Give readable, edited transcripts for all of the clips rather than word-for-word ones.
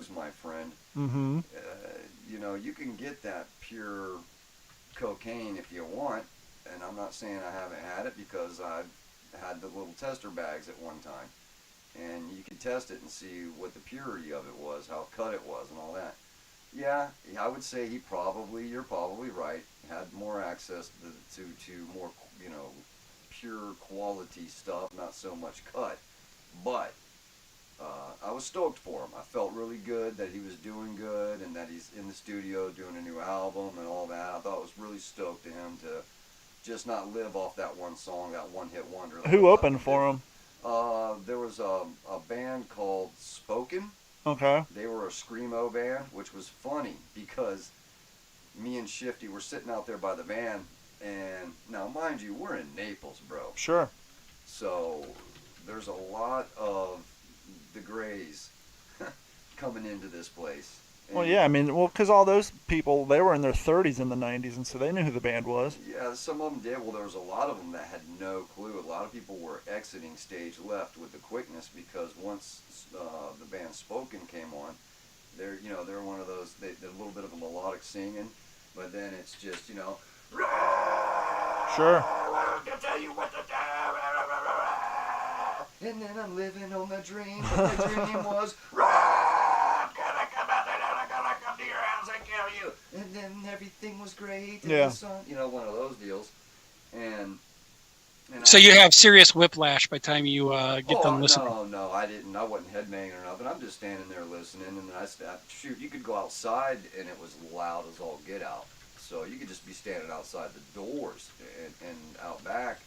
drugs, my friend. Mm-hmm. You know, you can get that pure cocaine if you want, and I'm not saying I haven't had it because I've had the little tester bags at one time, and you could test it and see what the purity of it was, how cut it was, and all that. Yeah, I would say you're probably right, had more access to more, you know, pure quality stuff, not so much cut. But I was stoked for him. I felt really good that he was doing good and that he's in the studio doing a new album and all that. I thought it was really stoked to him to just not live off that one song, that one hit wonder, like a Who lot of opened them do. for him? There was a band called Spoken. Okay. They were a screamo band, which was funny because me and Shifty were sitting out there by the van, and now mind you, we're in Naples, bro. Sure. So there's a lot of the Grays coming into this place. Well, And yeah, I mean, well, because all those people, they were in their 30s in the 90s, and so they knew who the band was. yeah, some of them did. Well, there was a lot of them that had no clue. A lot of people were exiting stage left with the quickness because once the band Spoken came on, they're one of those. They're a little bit of a melodic singing, but then it's just Sure. I can tell you what to do. And then I'm living on the dream. But my dream was I'm gonna come out and I'm gonna come to your house and kill you. And then everything was great. And Yeah. the sun, one of those deals. And So you have serious whiplash by the time you get done oh listening. no, I didn't. I wasn't headbanging or nothing. I'm just standing there listening, and shoot, you could go outside and it was loud as all get out. So you could just be standing outside the doors and out back,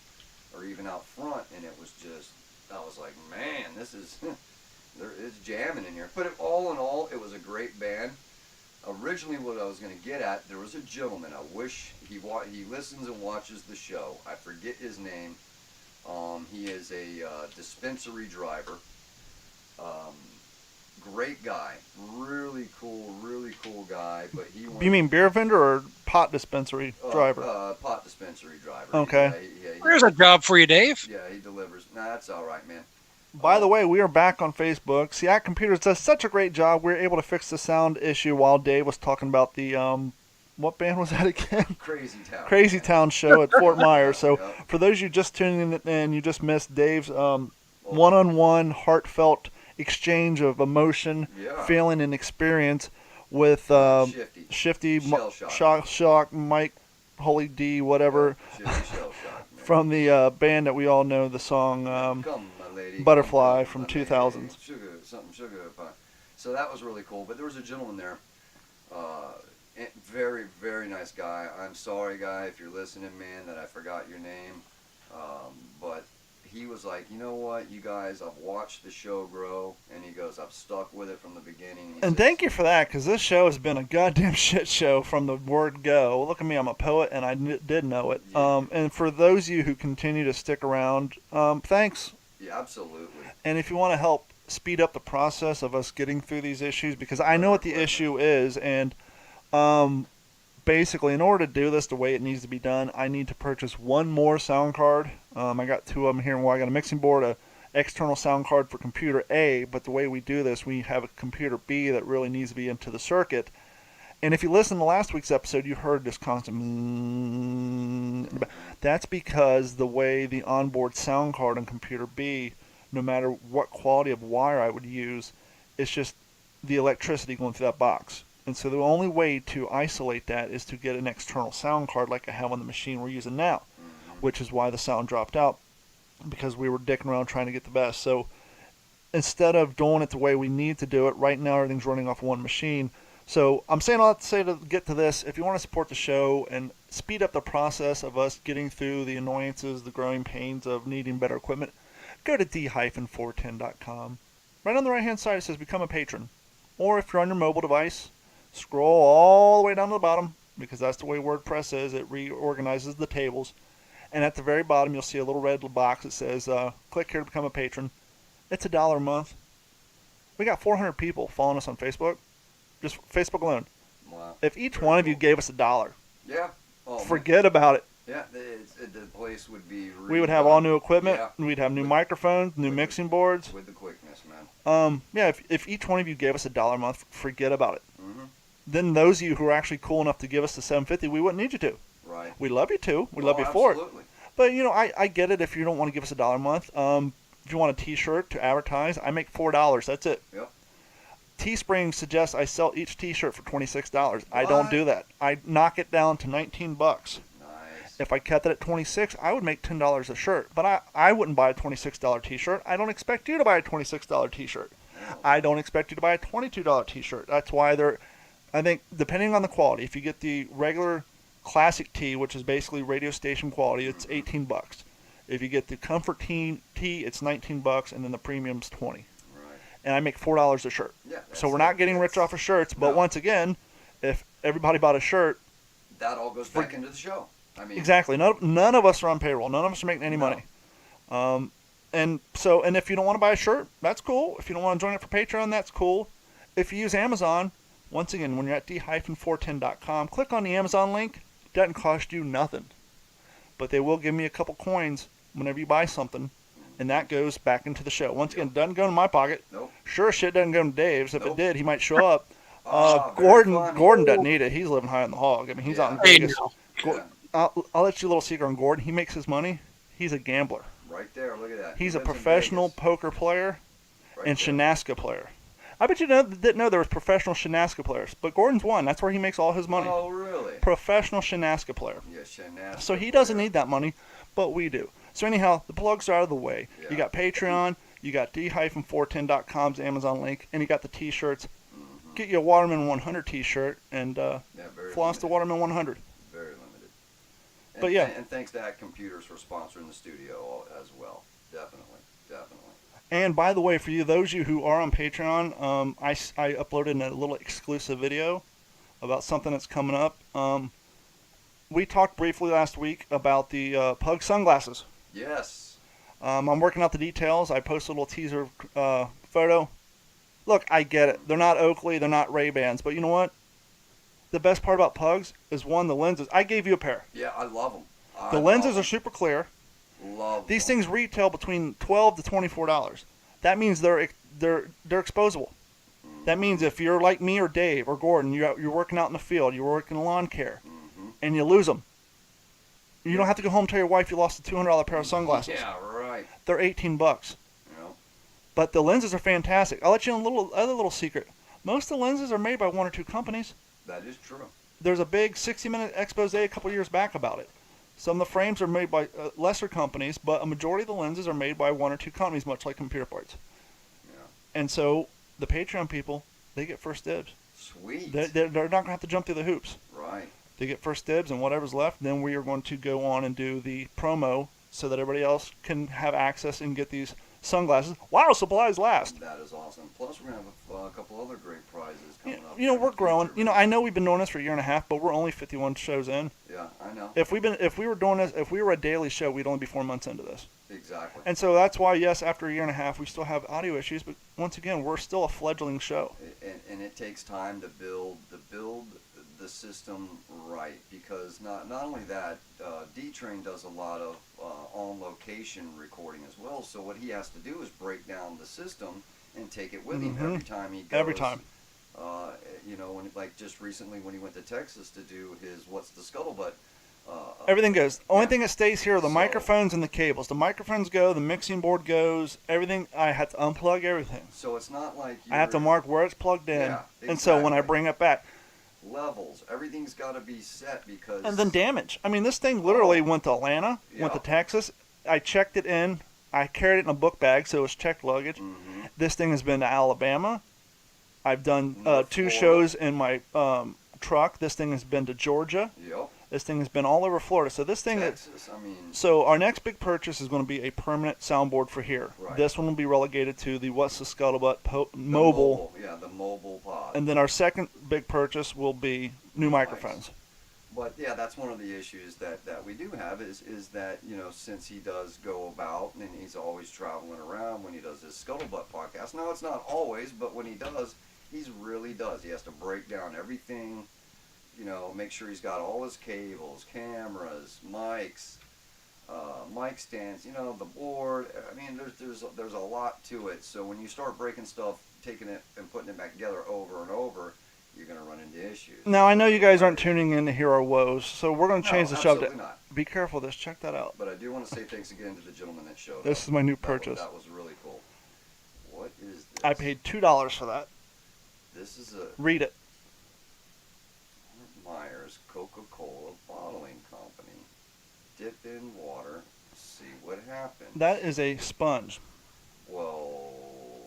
or even out front, and it was just. I was like, man, this is it's jamming in here. But all in all, it was a great band. Originally, what I was going to get at, there was a gentleman. I wish he listens and watches the show. I forget his name. He is a dispensary driver. Um, Great guy, really cool guy. But You mean beer vendor or pot dispensary driver? Pot dispensary driver. Okay. There's a job for you, Dave. Yeah, he delivers. Nah, that's all right, man. By the way, we are back on Facebook. See, At Computers does such a great job. We were able to fix the sound issue while Dave was talking about the what band was that again? Crazy Town. Crazy Town show at Fort Myers. So Yep. for those of you just tuning in and you just missed Dave's one-on-one heartfelt exchange of emotion, Yeah. feeling, and experience with Shifty, Shell Shock. Shock, Mike, Holy D, whatever, Shifty Shell Shock, man. from the band that we all know, the song Come, my lady. Butterfly Come, from my 2000s. lady. Sugar pie. So that was really cool. But there was a gentleman there. Very, very nice guy. I'm sorry, guy, if you're listening, man, that I forgot your name. But he was like, you know what, you guys, I've watched the show grow, and he goes, I've stuck with it from the beginning. And thank you for that, because this show has been a goddamn shit show from the word go. Look at me, I'm a poet, and I did know it. Yeah. And for those of you who continue to stick around, thanks. Yeah, absolutely. And if you want to help speed up the process of us getting through these issues, because I know what the issue is, and basically, in order to do this the way it needs to be done, I need to purchase one more sound card. I got two of them here. Well, I got a mixing board, a external sound card for computer A, but the way we do this, we have a computer B that really needs to be into the circuit. And if you listen to last week's episode, you heard this constant. That's because the way the onboard sound card on computer B, no matter what quality of wire I would use, it's just the electricity going through that box. And so the only way to isolate that is to get an external sound card like I have on the machine we're using now, which is why the sound dropped out, because we were dicking around trying to get the best. So instead of doing it the way we need to do it, right now everything's running off one machine. So I'm saying all that to say to get to this, if you want to support the show and speed up the process of us getting through the annoyances, the growing pains of needing better equipment, go to d-410.com. Right on the right-hand side it says Become a Patron. Or if you're on your mobile device, scroll all the way down to the bottom, because that's the way WordPress is. It reorganizes the tables. And at the very bottom, you'll see a little red box that says, click here to become a patron. It's $1 a month. We got 400 people following us on Facebook. Just Facebook alone. Wow. If each one of you gave us $1, Yeah. Oh, forget about it. Yeah, the place would be. We would have all new equipment. Yeah. We'd have new microphones, new mixing boards. With the quickness. Yes, man. Yeah, if each one of you gave us $1 a month, forget about it. Mm-hmm. Then those of you who are actually cool enough to give us the $7.50, we wouldn't need you to. Right. We love you too. We love Oh, you for it. absolutely. But I get it if you don't want to give us $1 a month. If you want a T-shirt to advertise, I make $4. That's it. Yep. Teespring suggests I sell each T-shirt for $26. I What? don't do that. I knock it down to $19. Nice. If I kept it at $26, I would make $10 a shirt. But I wouldn't buy a $26 T-shirt. I don't expect you to buy a $26 T-shirt. No. I don't expect you to buy a $22 T-shirt. That's why I think depending on the quality, if you get the regular classic tee, which is basically radio station quality, it's $18. If you get the comfort tee, it's $19, and then the premium's $20. Right. And I make $4 a shirt. Yeah. So we're not getting rich off of shirts. But No. once again, if everybody bought a shirt, That all goes back into the show. I mean. exactly. None of us are on payroll. None of us are making any No. money. And if you don't want to buy a shirt, that's cool. If you don't want to join it for Patreon, that's cool. If you use Amazon, once again, when you're at d-410.com, click on the Amazon link. It doesn't cost you nothing. But they will give me a couple coins whenever you buy something, and that goes back into the show. Once again, it doesn't go in my pocket. Nope. Sure shit doesn't go into Dave's. If Nope. it did, he might show up. Very Gordon funny. doesn't need it. He's living high on the hog. I mean, he's out in Hey, Vegas. no. Yeah. I'll let you a little secret on Gordon. He makes his money. He's a gambler. Right there. Look at that. He's He a lives in professional Vegas. poker player Right and there. Shinasca player. I bet you didn't know there was professional Shinasca players, but Gordon's one. That's where he makes all his money. Oh, really? Professional Shinasca player. Yeah, Shinasca So he doesn't player. need that money, but we do. So anyhow, the plugs are out of the way. Yeah. You got Patreon, you got d-410.com's Amazon link, and you got the T-shirts. Mhm. Get you a Waterman 100 T-shirt and Yeah, very floss the limited. Waterman 100. Very limited. And, But yeah. and thanks to Hack Computers for sponsoring the studio as well. Definitely. And by the way, for those of you who are on Patreon, I uploaded a little exclusive video about something that's coming up. We talked briefly last week about the Pug sunglasses. Yes. I'm working out the details. I posted a little teaser photo. Look, I get it. They're not Oakley. They're not Ray-Bans. But you know what? The best part about Pugs is, one, the lenses. I gave you a pair. Yeah, I love them. The lenses are super clear. Love These them. things retail between $12 to $24. That means they're exposable. That means if you're like me or Dave or Gordon, you're working out in the field, you're working lawn care, Mhm. and you lose them. You don't have to go home and tell your wife you lost a $200 pair of sunglasses. Yeah, right. They're $18. You know, But the lenses are fantastic. I'll let you in other little secret. Most of the lenses are made by one or two companies. that is true. There's a big 60-minute expose a couple years back about it. Some of the frames are made by lesser companies, but a majority of the lenses are made by one or two companies, much like computer parts. Yeah. And so the Patreon people, they get first dibs. Sweet. They're not going to have to jump through the hoops. Right. They get first dibs, and whatever's left, then we are going to go on and do the promo so that everybody else can have access and get these sunglasses while supplies last. That is awesome. Plus, we're going to have a couple other great prizes coming up. We're growing. I know we've been doing this for a year and a half, but we're only 51 shows in. Yeah, I know. If we were doing this, if we were a daily show, we'd only be 4 months into this. Exactly. And so that's why, yes, after a year and a half, we still have audio issues, but once again, we're still a fledgling show. And it takes time to build the system right, because not only that, D-Train does a lot of on-location recording as well. So what he has to do is break down the system and take it with him every time he goes. Every time. Like just recently when he went to Texas to do his What's the Scuttlebutt. Everything goes. Only yeah. thing that stays here are the So- microphones and the cables. The microphones go, the mixing board goes, everything. I have to unplug everything. So it's not like I have to you're- mark where it's plugged in. Yeah, And so when I exactly. bring it back, levels. Everything's got to be set because. and then damage. I mean, this thing literally went to Atlanta, went to Yeah. Texas. I checked it in. I carried it in a book bag, so it was checked luggage. Mhm. This thing has been to Alabama. I've done North 2 Florida. shows in my truck. This thing has been to Georgia. Yep. This thing has been all over Florida. So this thing is. Texas. I mean. So our next big purchase is going to be a permanent soundboard for here. Right. This one will be relegated to the What's the Scuttlebutt the mobile. Yeah, the mobile pod. And then our second big purchase will be new microphones. But yeah, that's one of the issues that we do have is that, since he does go about and he's always traveling around when he does his Scuttlebutt podcast. Now, it's not always, but when he does, really does. He has to break down everything, make sure he's got all his cables, cameras, mics, mic stands, the board. I mean, there's a lot to it. So when you start breaking stuff, taking it and putting it back together over and over, you're gonna run into issues. Now, I know you guys aren't tuning in to hear our woes, so we're going to change No, the absolutely subject. not. Be careful of this. Check that out. But I do want to say thanks again to the gentleman that showed This up. is my new purchase. That was really cool. What is this? I paid $2 for that. This is a Read it. Myers Coca-Cola bottling company. Dip in water, see what happens. That is a sponge. Well.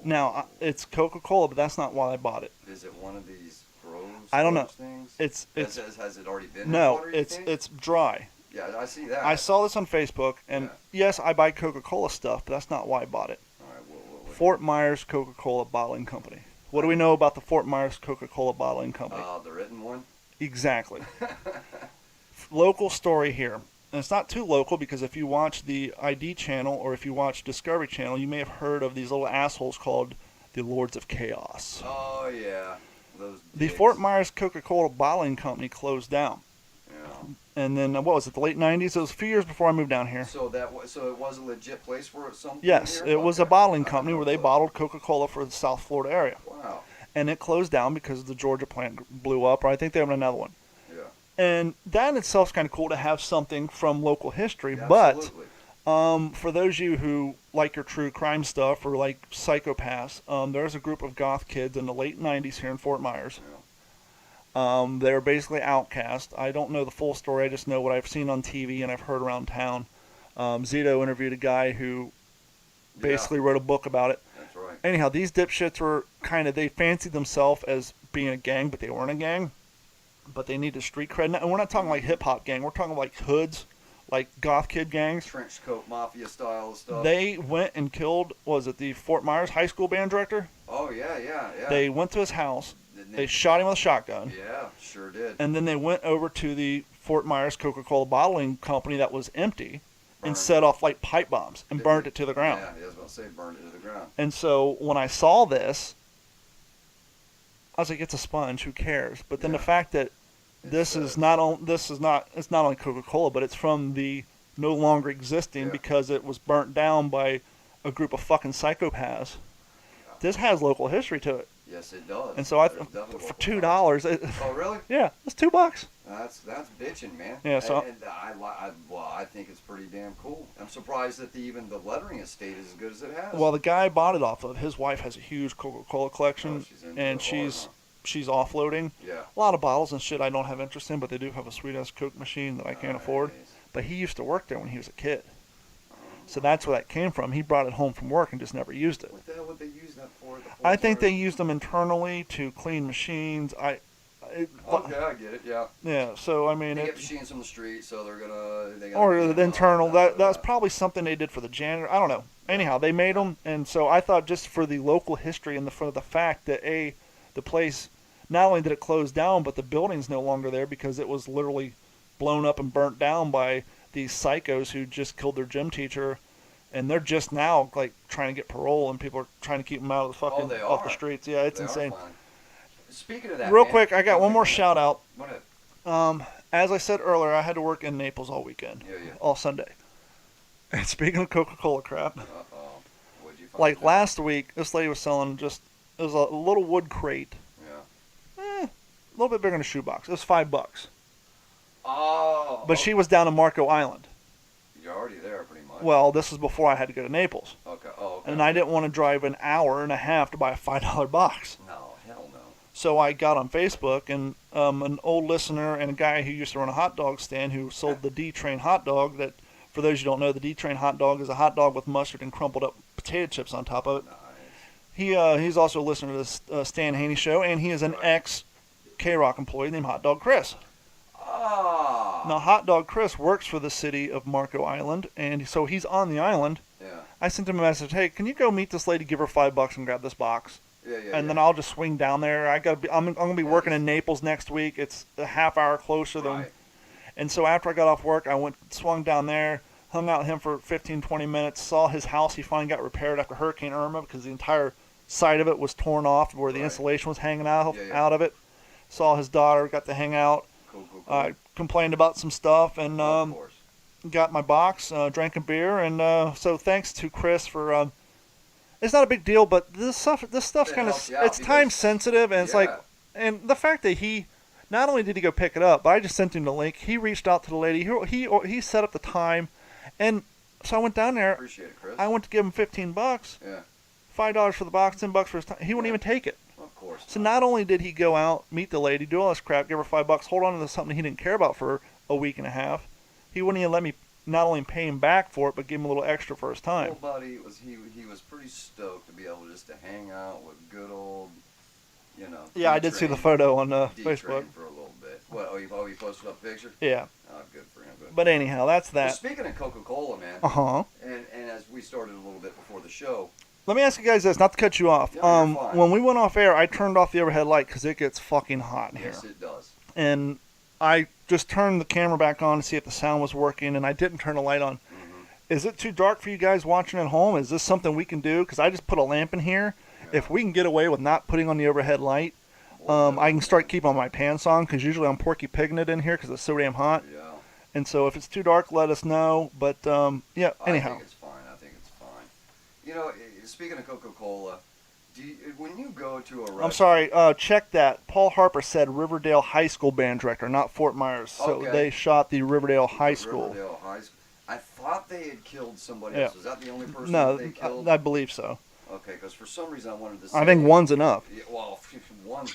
Now, it's Coca-Cola, but that's not why I bought it. Is it one of these gross? I don't know. Things? It's has it already been? no, in water, it's dry. Yeah, I see that. I saw this on Facebook, and Yeah. yes, I buy Coca-Cola stuff, but that's not why I bought it. All right, well, Fort Myers Coca-Cola Bottling Company. What do we know about the Fort Myers Coca-Cola Bottling Company? The written one. Exactly. Local story here. And it's not too local because if you watch the ID channel or if you watch Discovery Channel, you may have heard of these little assholes called the Lords of Chaos. Oh yeah, those. The dicks. Fort Myers Coca-Cola Bottling Company closed down. Yeah. And then, what was it, the late 90s? It was a few years before I moved down here. So it was a legit place for something. Yes, here? it was a Okay. bottling I company had no where they clue. bottled Coca-Cola for the South Florida area. Wow. And it closed down because the Georgia plant blew up, or I think they have another one. Yeah. And that in itself is kind of cool to have something from local history. Yeah, But absolutely. for those of you who like your true crime stuff or like psychopaths, there's a group of goth kids in the late 90s here in Fort Myers. Yeah. They were basically outcast. I don't know the full story. I just know what I've seen on TV and I've heard around town. Zito interviewed a guy who basically wrote a book about it. That's right. Anyhow, these dipshits were they fancied themselves as being a gang, but they weren't a gang. But they needed street cred. And we're not talking like hip-hop gang. We're talking like hoods, like goth kid gangs. Trench coat mafia style stuff. They went and killed, was it the Fort Myers high school band director? Oh yeah. They went to his house. Didn't They shot him with a shotgun. Yeah, sure did. And then they went over to the Fort Myers Coca-Cola bottling company that was empty and Burned set off like pipe bombs and burned it to the ground. Yeah, I was about to say burned it to the ground. And so when I saw this, I was like, it's a sponge. Who cares? But then the Yeah. fact that It's it's not only Coca-Cola, but it's from the no longer existing Yeah. because it was burnt down by a group of fucking psychopaths. Yeah. This has local history to it. Yes, it does. And so I There's definitely for local $2, Oh really? yeah, it's $2. That's bitching, man. Yeah, so- and I think it's pretty damn cool. I'm surprised that even the lettering has stayed as good as it has. Well, the guy I bought it off of, his wife has a huge Coca-Cola collection, Oh, she's into and it hard, she's offloading yeah. a lot of bottles and shit I don't have interest in, but they do have a sweet ass Coke machine that I can't afford. Nice. But he used to work there when he was a kid, so that's where that came from. He brought it home from work and just never used it. What the hell would they use that for? I think they used them internally to clean machines. Okay, I get it. Yeah. Yeah. So I mean, They get machines from the street, so they're gonna. They gotta or clean the them up. internal. That's probably something they did for the janitor. I don't know. Anyhow, they made them, and so I thought just for the local history and for the fact that the place, not only did it close down, but the building's no longer there because it was literally blown up and burnt down by these psychos who just killed their gym teacher, and they're just now like trying to get parole, and people are trying to keep them out of the fucking they off the are. streets. Yeah, it's They are insane. fine. Speaking of that, Real man- quick, I got Okay, one more go ahead. shout out. Go ahead. As I said earlier, I had to work in Naples all weekend, Yeah. all Sunday. And speaking of Coca-Cola crap, Uh-oh. What'd you find? like there? last week, this lady was selling it was a little wood crate, Yeah. a little bit bigger than a shoebox. It was $5, Oh. but she was down in Marco Island. You're already there, pretty much. Well, this was before I had to go to Naples, Okay. Oh. Okay. and I didn't want to drive an hour and a half to buy a $5 box. No, hell no. So I got on Facebook, and an old listener and a guy who used to run a hot dog stand who sold the D-Train hot dog. That, for those who don't know, the D-Train hot dog is a hot dog with mustard and crumpled up potato chips on top of it. Nice. He's also a listener to this Stan Haney show, and he is an Right. ex-K-Rock employee named Hot Dog Chris. Ah. Now, Hot Dog Chris works for the city of Marco Island, and so he's on the island. Yeah. I sent him a message, hey, can you go meet this lady, give her $5 and grab this box? Yeah. And then I'll just swing down there. I'm gonna be working in Naples next week. It's a half hour closer than. Right. And so after I got off work, I swung down there, hung out with him for 15, 20 minutes, saw his house. He finally got repaired after Hurricane Irma because the entire side of it was torn off where the Right. insulation was hanging out Yeah. of it. Saw his daughter, got to hang out. Cool. I complained about some stuff, and Of course. got my box, drank a beer, and so thanks to Chris for. It's not a big deal, but this stuff's It kind of helps you out it's time because- sensitive, and it's like, Yeah. and the fact that he. Not only did he go pick it up, but I just sent him the link. He reached out to the lady. He set up the time, and so I went down there. Appreciate it, Chris. I went to give him $15, Yeah, $5 for the box, $10 for his time. He wouldn't Yeah. even take it. of course. So not only did he go out, meet the lady, do all this crap, give her $5, hold on to something he didn't care about for a week and a half, he wouldn't even let me not only pay him back for it, but give him a little extra for his time. Old buddy was he was pretty stoked to be able just to hang out with good old, you know. Yeah, I did see the D-Train- photo on D-Train Facebook. for a little bit. What? Oh, he posted up a picture. Yeah, Oh, good for him. Good. but anyhow, that's Well, that. speaking of Coca-Cola, man, Uh-huh. and as we started a little bit before the show, Let me ask you guys this, not to cut you off. No, you're fine. When we went off air, I turned off the overhead light because it gets fucking hot in here. yes, it does. And I just turned the camera back on to see if the sound was working, and I didn't turn the light on. Mm-hmm. Is it too dark for you guys watching at home? Is this something we can do? Because I just put a lamp in here. Yeah. If we can get away with not putting on the overhead light, Well, I can start keeping my pants on because usually I'm porky pigging it in here because it's so damn hot. Yeah. And so if it's too dark, let us know. But yeah, anyhow. I think it's fine. I think it's fine. You know, speaking of Coca-Cola, when you go to a restaurant, I'm sorry. Check that. Paul Harper said Riverdale High School band director, not Fort Myers. So Okay. they shot the Riverdale High School. Riverdale High School. I thought they had killed somebody Yeah. else. Was that the only person No, that they killed? I believe so. Okay, because for some reason I wanted to say. I think one's enough. Yeah, well, one's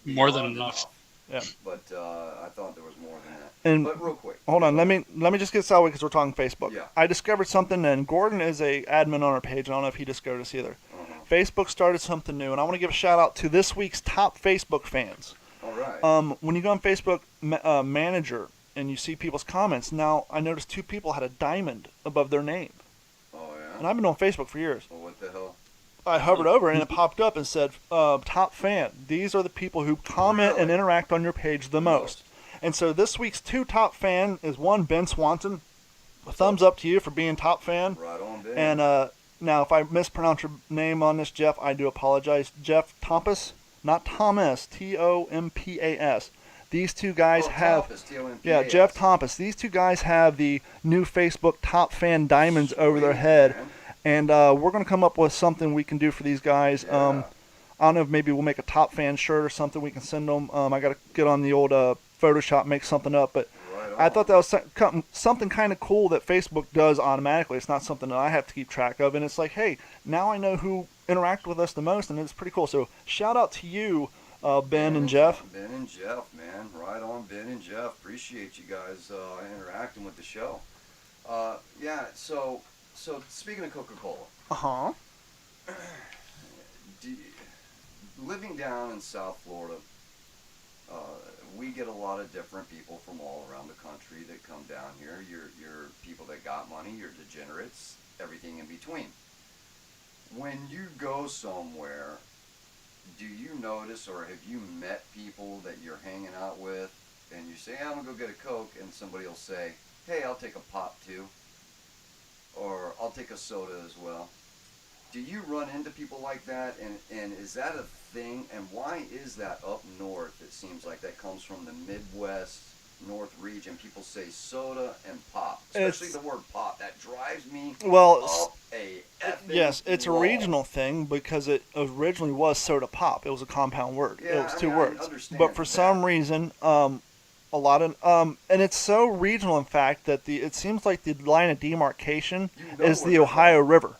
More than beyond enough. Yeah. But I thought there was more than that. And But real quick. hold on, let me just get this out of the way because we're talking Facebook. Yeah. I discovered something, and Gordon is a admin on our page. I don't know if he discovered this either. Uh-huh. Facebook started something new, and I want to give a shout out to this week's top Facebook fans. All right. When you go on Facebook Manager and you see people's comments, now I noticed 2 people had a diamond above their name, Oh yeah. and I've been on Facebook for years. Well, what the hell? I hovered over and it popped up and said, top fan. These are the people who comment and Really? interact on your page the most. And so this week's 2 top fan is one, Ben Swanson. A thumbs up to you for being top fan. Right on, Ben. And now if I mispronounce your name on this, Jeff, I do apologize. Jeff Tompas, not Thomas, Tompas. These 2 guys have... Tompas, T-O-M-P-A-S. Yeah, Jeff Tompas. These 2 guys have the new Facebook top fan diamonds over their Sweet, head. man. And we're going to come up with something we can do for these guys. Yeah. I don't know if maybe we'll make a top fan shirt or something we can send them. I got to get on the old Photoshop, make something up. But Right I on. thought that was something kind of cool that Facebook does automatically. It's not something that I have to keep track of. And it's like, hey, now I know who interacted with us the most, and it's pretty cool. So shout out to you, Ben and Jeff. Ben and Jeff, man. Right on, Ben and Jeff. Appreciate you guys interacting with the show. Yeah, so speaking of Coca-Cola, Uh-huh. living down in South Florida, we get a lot of different people from all around the country that come down here. You're people that got money, you're degenerates, everything in between. When you go somewhere, do you notice or have you met people that you're hanging out with and you say, hey, I'm going to go get a Coke, and somebody will say, hey, I'll take a pop too, or I'll take a soda as well. Do you run into people like that, and is that a thing, and why is that up north? It seems like that comes from the Midwest, North region. People say soda and pop, especially It's- the word pop. That drives me Well, up a effing yes, it's a wall. regional thing because it originally was soda pop. It was a compound word. Yeah, It was I 2 mean, I words. understand But for that. some reason, a lot of and it's so regional, in fact, that it seems like the line of demarcation You know is where the they're Ohio River.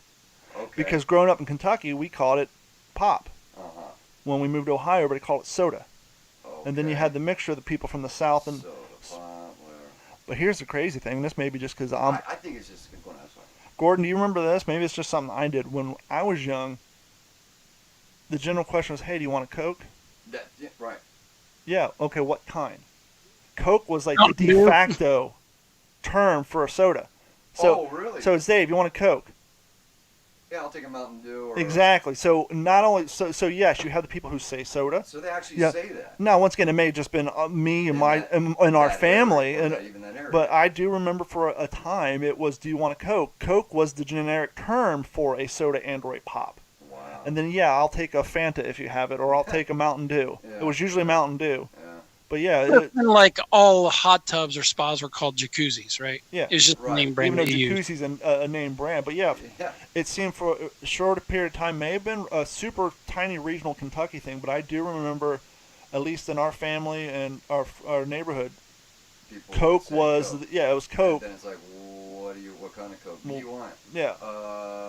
Okay. Because growing up in Kentucky, we called it pop. Uh-huh. When we moved to Ohio, everybody called it soda. And then you Okay. had the mixture of the people from the South. And soda, pop, whatever. but here's the crazy thing. This may be just because I think it's just going to Gordon, do you remember this? Maybe it's just something I did when I was young. The general question was, "Hey, do you want a Coke?" yeah, right. Yeah. Okay. What kind? Coke was like Oh, the de yeah. facto term for a soda. So, oh, really? so it's Dave. You want a Coke? yeah, I'll take a Mountain Dew. Or Exactly. So not only so yes, you have the people who say soda. So they actually Yeah. say that. Now, once again, it may have just been me and In my that- and our that family, area, or and not even that area. but I do remember for a time it was, "Do you want a Coke?" Coke was the generic term for a soda and or a pop. wow. And then, yeah, I'll take a Fanta if you have it, or I'll take a Mountain Dew. Yeah. It was usually Mountain Dew. Yeah. But yeah, And like all hot tubs or spas were called jacuzzis, right? yeah. It's just the Right. name brand Even though that you use. jacuzzi's a name brand, but yeah, Yeah. it seemed for a short period of time may have been a super tiny regional Kentucky thing, but I do remember, at least in our family and our neighborhood, People would Coke say was Coke. it was And Coke. then it's like, what kind of Coke do Well, you want? yeah,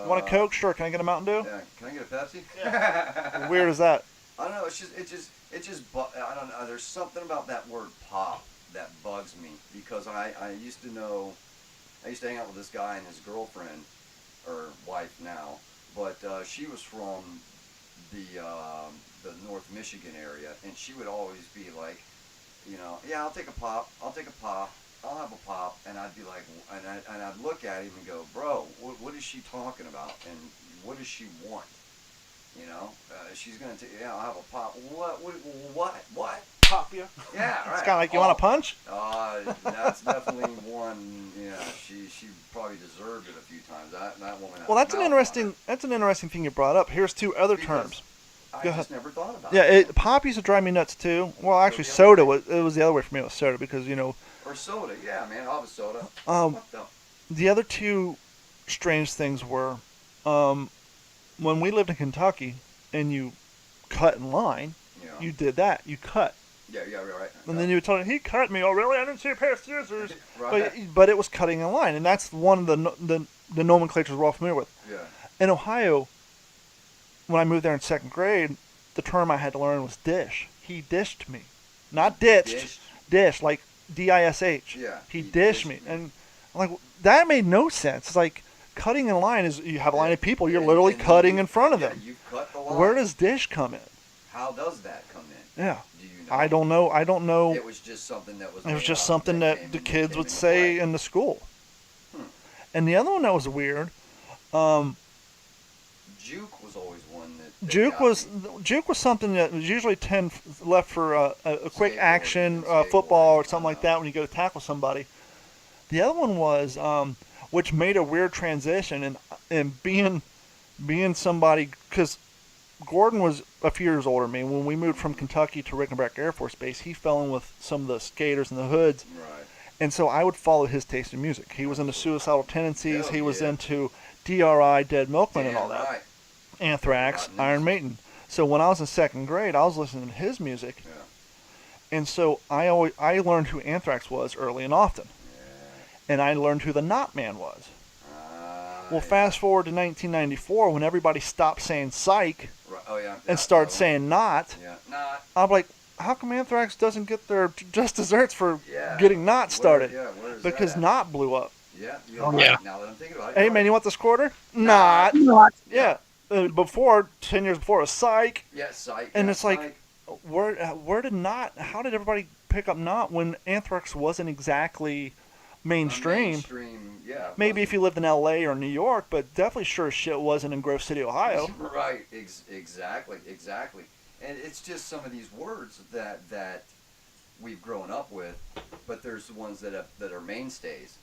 you want a Coke? Sure. Can I get a Mountain Dew? Yeah. Can I get a Pepsi? Yeah. Weird as that. I don't know. I don't know. There's something about that word pop that bugs me because I used to know, I used to hang out with this guy and his girlfriend, or wife now, but she was from the North Michigan area, and she would always be like, yeah, I'll take a pop, I'll have a pop, and I'd be like, and I'd look at him and go, bro, what is she talking about, and what does she want? She's gonna take, yeah, I'll have a pop. What? Pop you. Yeah, right. It's kind of like you want a punch. That's definitely one. Yeah, she probably deserved it a few times. That woman. Had Well, a mouth on her. that's an interesting thing you brought up. Here's two other Because terms. I Go just ahead. never thought about Yeah, it. pop used to drive me nuts too. Well, actually, the other soda way. was the other way for me. It was soda because Or soda. Yeah, man, I'll have a soda. um, What the? the other two strange things were when we lived in Kentucky and you cut in line, You know. you did that. You cut. Yeah, right. And then you would tell him, he cut me. Oh, really? I didn't see a pair of scissors. Right. But it was cutting in line, and that's one of the nomenclatures we're all familiar with. Yeah. In Ohio, when I moved there in second grade, the term I had to learn was dish. He dished me, not ditched. Dished? Dish, like D-I-S-H. Yeah. He dished me, and I'm like, that made no sense. It's like cutting in line is you have a line of people, you're literally And cutting you- in front of yeah, them. You cut the line. Where does dish come in? How does that come in? Yeah. Do you know? I don't know. It was just something that was. It was made just up something came that the in- kids came would into say play. in the school. Hmm. And the other one that was weird, um, Juke was always one that. Juke was something that was usually left for a quick Skateboarding, action skateboarding, football or I something like know. that when you go to tackle somebody. The other one was which made a weird transition and being somebody because Gordon was a few years older than me. When we moved from Kentucky to Rickenbacker Air Force Base, he fell in with some of the skaters and the hoods. Right. And so I would follow his taste in music. He was into Suicidal Tendencies. Hell He was yeah. into DRI, Dead Milkmen, and all Damn that. right. Anthrax, Rotten Iron Noses. Maiden. So when I was in second grade, I was listening to his music, Yeah. and so I learned who Anthrax was early and often, Yeah. and I learned who the Knot Man was. Well, Yeah. fast forward to 1994 when everybody stopped saying psych Right. Oh yeah. and started Yeah. saying not. Yeah. Not. I'm like, how come Anthrax doesn't get their just desserts for Yeah. getting not started? Where is Because that at? not blew up. Yeah. You're Oh, right. yeah. Now that I'm thinking about it. Hey you're man, right. you want this quarter? Not. Not. Yeah. Before 10 years before, it was psych. Yeah. Psych. And yeah, it's like, psych. where did not? How did everybody pick up not when Anthrax wasn't exactly mainstream? Yeah. Maybe if you lived in L.A. or New York, but definitely sure as shit wasn't in Grove City, Ohio. Right. Exactly. And it's just some of these words that we've grown up with, but there's the ones that are mainstays.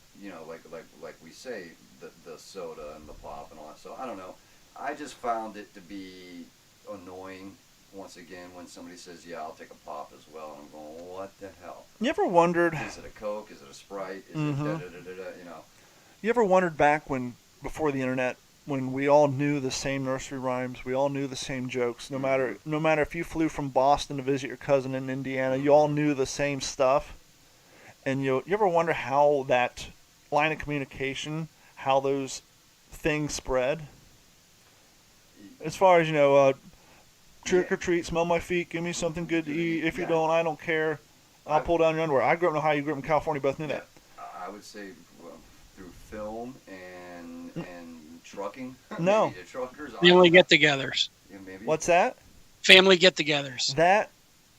Like we say, the soda and the pop and all that. So I don't know. I just found it to be annoying once again when somebody says, "Yeah, I'll take a pop as well," and I'm going, "What the hell? You ever wondered? Is it a Coke? Is it a Sprite? Is Mhm. it da-da-da-da-da?" You know? You ever wondered back when, before the internet, when we all knew the same nursery rhymes, we all knew the same jokes. No matter if you flew from Boston to visit your cousin in Indiana, you all knew the same stuff. And you ever wonder how that line of communication, how those things spread? As far as trick or treat, smell my feet, give me something good to eat. If you Yeah. don't, I don't care. I'll pull down your underwear. I grew up in Ohio, you grew up in California, both knew that. I would say through film and trucking. No. Maybe the truckers. I Family don't know. get-togethers. Yeah, maybe. What's that? Family get-togethers. That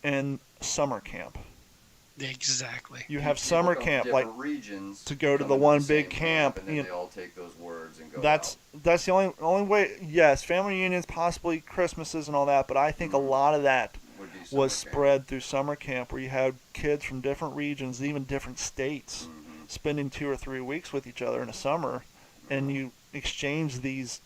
and summer camp. Exactly. You have People summer from camp, like different regions to go to come the into one same big camp, and then you they all take those words and go. that's the only way. Yes, family reunions, possibly Christmases and all that, but I think a lot of that out. Would be summer was camp. spread through summer camp, where you had kids from different regions, even different states, Mhm. spending 2 or 3 weeks with each other in the summer, and you exchange these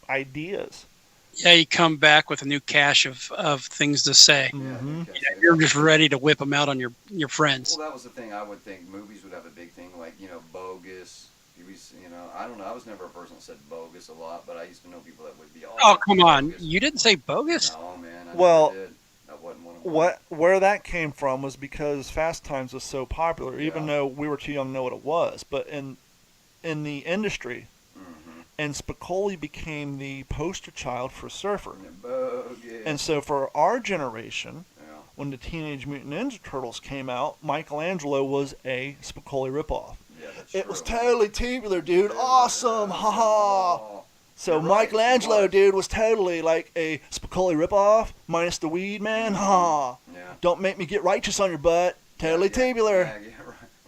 ideas. Yeah, you come back with a new cache of things to say. Yeah, Mm-hmm. new cast. You're just ready to whip them out on your friends. Well, that was the thing. I would think movies would have a big thing like bogus. I don't know. I was never a person that said bogus a lot, but I used to know people that would be all. Oh, That's come on. bogus. You didn't say bogus? No, man, I Well, never did. That wasn't one of mine. where that came from was because Fast Times was so popular, even Yeah. though we were too young to know what it was. But in the industry, Mm-hmm. and Spicoli became the poster child for surfer. Bogus. And so for our generation, yeah. when the Teenage Mutant Ninja Turtles came out, Michelangelo was a Spicoli ripoff. Yeah, that's It true. was totally tubular, dude. Awesome, haha. Oh, So you're right, Michelangelo, he was. dude, was totally like a Spicoli ripoff, minus the weed, man. Ha! Yeah. Don't make me get righteous on your butt. Totally yeah, tubular.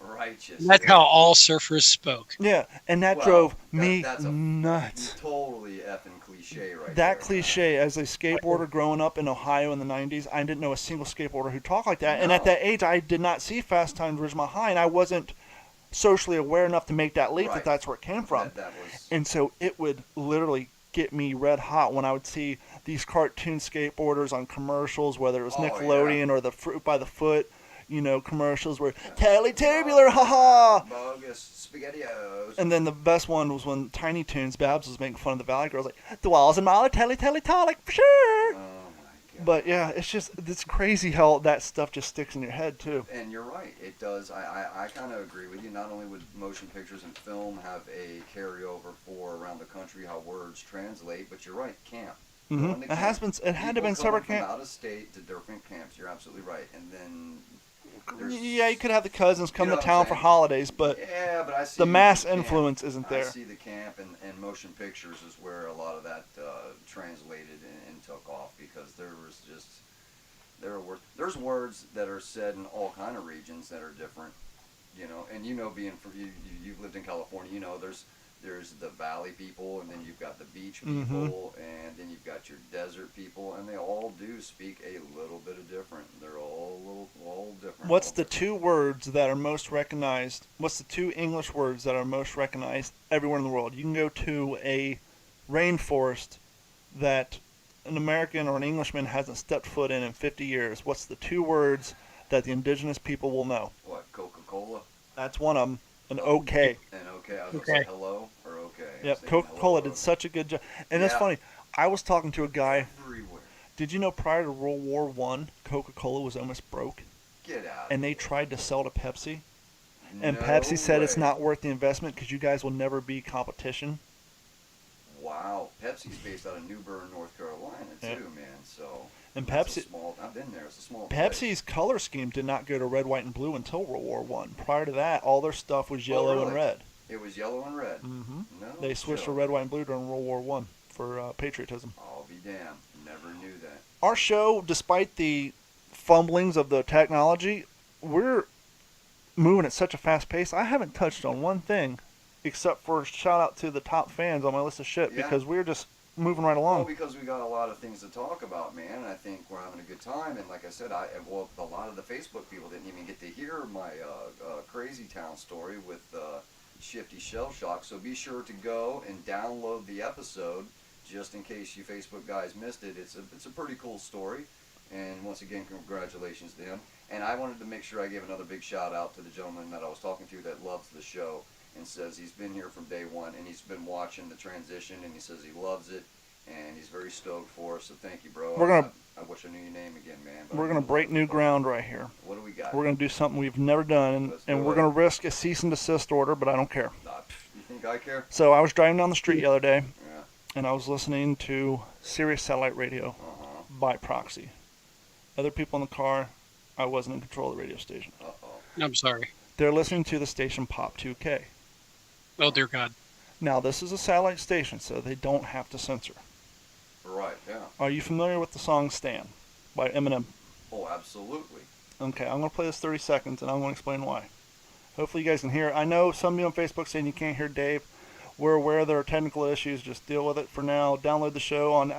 righteous. That's yeah. how all surfers spoke. Yeah, and that Well, drove that- me that's a nuts. Totally effing cliche right there. That man. cliche, as a skateboarder growing up in Ohio in the 90s, I didn't know a single skateboarder who talked like that. And at No. that age, I did not see Fast Times at Ridgemont High, and I wasn't socially aware enough to make that leap Right. that that's where it came from. That was. And so it would literally get me red hot when I would see these cartoon skateboarders on commercials, whether it was Oh, Nickelodeon or the Fruit by the Foot, commercials were totally tubular, haha. Bogus SpaghettiOs. And then the best one was when Tiny Toons, Babs was making fun of the Valley Girls, like, the walls and Molly, telly, tolic, for sure. Oh my god. But yeah, it's crazy how that stuff just sticks in your head, too. And you're right, it does. I kind of agree with you. Not only would motion pictures and film have a carryover for around the country how words translate, but you're right, camp. Going to It has camp. been, it had to People been several coming from camp. out of state to different camps. You're absolutely right. And then there's Yeah, you could have the cousins come know to what I'm town for saying? holidays, but yeah, but I see the mass camp. influence isn't I there. see the camp and motion pictures is where a lot of that translated and took off because there's words that are said in all kind of regions that are different, and being from you've lived in California, there's the valley people, and then you've got the beach people, and then you've got your desert people, and they all do speak a little bit of different. They're all different. What's all the different. two words that are most recognized? What's the two English words that are most recognized everywhere in the world? You can go to a rainforest that an American or an Englishman hasn't stepped foot in 50 years. What's the two words that the indigenous people will know? What, Coca-Cola? That's one of them. An okay. And okay, I was Okay. gonna say hello or okay. I was Yep, thinking Coca-Cola hello. did such a good job. And it's Yeah. funny. I was talking to a guy. Everywhere. Did you know prior to World War I, Coca-Cola was almost broke? Get out. And they tried to sell to Pepsi. And No Pepsi said it's way. not worth the investment because you guys will never be competition. Wow, Pepsi's based out of New Bern, North Carolina, too, Yeah. man. So. And that's a Pepsi, small. I've been there. It's a small. place. Pepsi's color scheme did not go to red, white, and blue until World War One. Prior to that, all their stuff was yellow and really? red. It was yellow and red. Hmm No. They switched to joke. red, white, and blue during World War One for patriotism. I'll be damned. Never knew that. Our show, despite the fumblings of the technology, we're moving at such a fast pace. I haven't touched on one thing, except for shout out to the top fans on my list of shit Yeah. because we're just moving right Well, along. because we got a lot of things to talk about, man. And I think we're having a good time. And like I said, a lot of the Facebook people didn't even get to hear my Crazy Town story with Shifty Shell Shock. So be sure to go and download the episode just in case you Facebook guys missed it. It's a pretty cool story. And once again, congratulations to him. And I wanted to make sure I gave another big shout out to the gentleman that I was talking to that loves the show and says he's been here from day one and he's been watching the transition and he says he loves it and he's very stoked for us. So thank you, bro. I wish I knew your name again, man. But We're going to break new ground right here. What do we got? We're going to do something we've never done, Let's and do we're it. going to risk a cease and desist order, but I don't care. You think I care? So I was driving down the street the other day, Yeah. and I was listening to Sirius Satellite Radio Uh-huh. by proxy. Other people in the car, I wasn't in control of the radio station. Uh-oh. I'm sorry. They're listening to the station Pop 2K. Oh dear God. Now, this is a satellite station, so they don't have to censor. Right, yeah. Are you familiar with the song Stan by Eminem? Oh, absolutely. Okay, I'm going to play this 30 seconds, and I'm going to explain why. Hopefully you guys can hear it. I know some of you on Facebook saying you can't hear Dave. We're aware there are technical issues. Just deal with it for now. Download the show on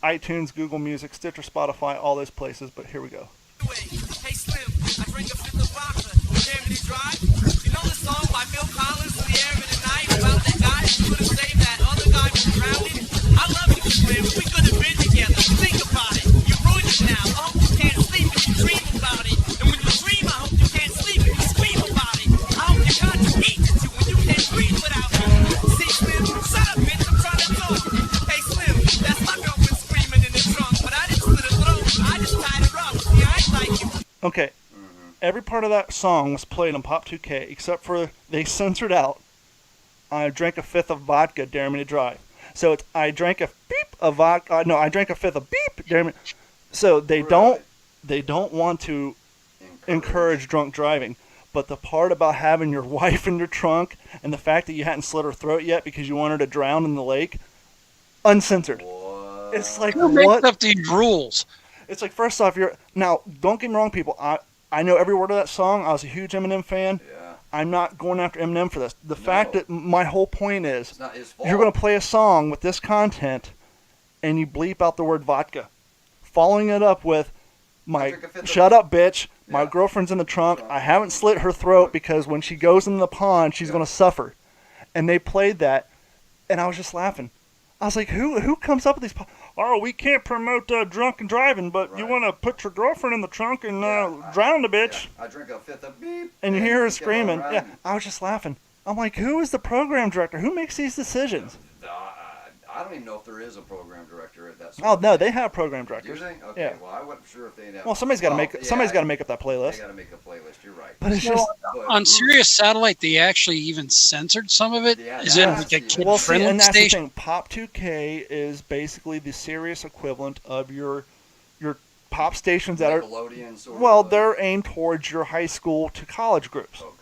iTunes, Google Music, Stitcher, Spotify, all those places. But here we go. Hey Slim, I drink a fifth of vodka. Damn it, drive. You know the song by Phil Collins, The Air of the Night, about that guy who couldn't save that other guy from drowning? I love you Slim. We could have been together. Think about it. You ruined it now. I hope you can't sleep and you dream about it. And when you dream, I hope you can't sleep and you scream about it. I hope your conscience eats at you when you can't breathe without me. See, Slim, shut up, bitch. I'm trying to talk. Hey, Slim, that's my girlfriend screaming in the trunk. But I didn't slit her throat. I just tied her up. See, I ain't like you. Okay, every part of that song was played on Pop 2K except for they censored out I drank a fifth of vodka, dare me to drive. So it's I drank a beep of vodka. No, I drank a fifth of beep, dare me. So they don't want to encourage drunk driving. But the part about having your wife in your trunk and the fact that you hadn't slit her throat yet because you want her to drown in the lake, uncensored. What? It's like Who makes what? up these rules? It's like first off, now don't get me wrong, people. I know every word of that song. I was a huge Eminem fan. Yeah. I'm not going after Eminem for this. The fact that my whole point is It's not his fault. you're going to play a song with this content and you bleep out the word vodka, following it up with I drink a fifth of- shut up, bitch. My Yeah. girlfriend's in the trunk. I haven't slit her throat because when she goes in the pond, she's Yeah. going to suffer. And they played that, and I was just laughing. I was like, who comes up with these? Oh, we can't promote drunken driving, but you Right. want to put your girlfriend in the trunk and Yeah, drown the bitch. Yeah, I drink a fifth of beep. And you hear her keep on screaming. Yeah, riding. I was just laughing. I'm like, who is the program director? Who makes these decisions? I don't even know if there is a program director at that. Oh no, they have program Do directors. they? Okay. Yeah. Well, I wasn't sure if they'd have. Well, somebody's got to make somebody's got to make up that They playlist. got to make a playlist. You're right. But it's just But- On Sirius Satellite, they actually even censored some of it. Yeah, Is it that's like a even- kid well, see, friendly and that's station? the thing. Pop 2K is basically the Sirius equivalent of your pop stations that are Nickelodeon sort well, of. they're aimed towards your high school to college groups. Okay.